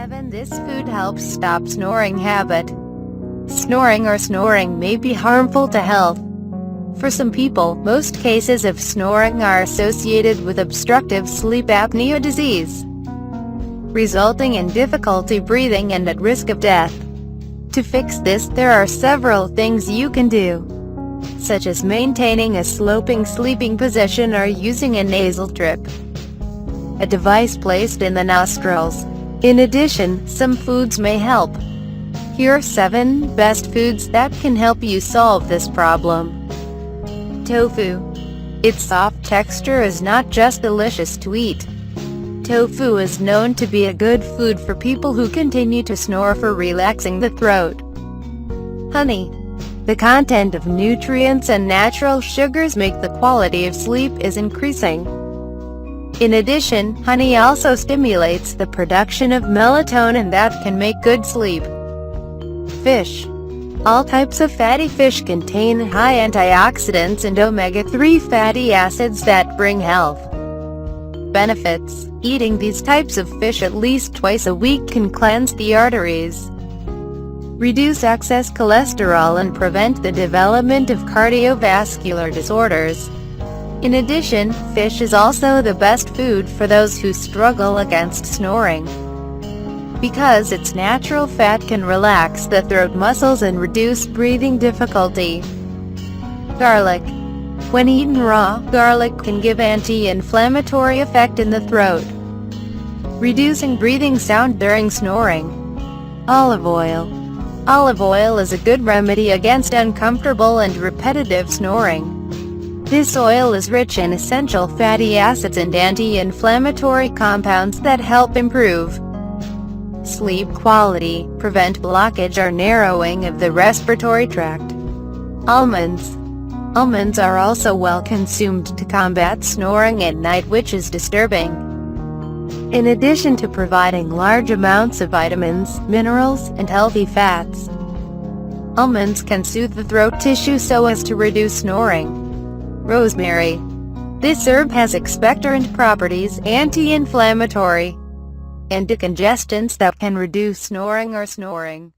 7. This food helps stop snoring habit. Snoring or snoring may be harmful to health. For some people, most cases of snoring are associated with obstructive sleep apnea disease, resulting in difficulty breathing and at risk of death. To fix this, there are several things you can do, such as maintaining a sloping sleeping position or using a nasal drip, a device placed in the nostrils. In addition, some foods may help. Here are 7 best foods that can help you solve this problem. Tofu. Its soft texture is not just delicious to eat. Tofu is known to be a good food for people who continue to snore for relaxing the throat. Honey. The content of nutrients and natural sugars make the quality of sleep is increasing. In addition, honey also stimulates the production of melatonin that can make good sleep. Fish. All types of fatty fish contain high antioxidants and omega-3 fatty acids that bring health benefits. Eating these types of fish at least twice a week can cleanse the arteries, reduce excess cholesterol and prevent the development of cardiovascular disorders. In addition, fish is also the best food for those who struggle against snoring, because its natural fat can relax the throat muscles and reduce breathing difficulty. Garlic. When eaten raw, garlic can give anti-inflammatory effect in the throat, reducing breathing sound during snoring. Olive oil. Olive oil is a good remedy against uncomfortable and repetitive snoring. This oil is rich in essential fatty acids and anti-inflammatory compounds that help improve sleep quality, prevent blockage or narrowing of the respiratory tract. Almonds. Almonds are also well consumed to combat snoring at night, which is disturbing. In addition to providing large amounts of vitamins, minerals, and healthy fats, almonds can soothe the throat tissue so as to reduce snoring. Rosemary. This herb has expectorant properties, anti-inflammatory, and decongestants that can reduce snoring or snoring.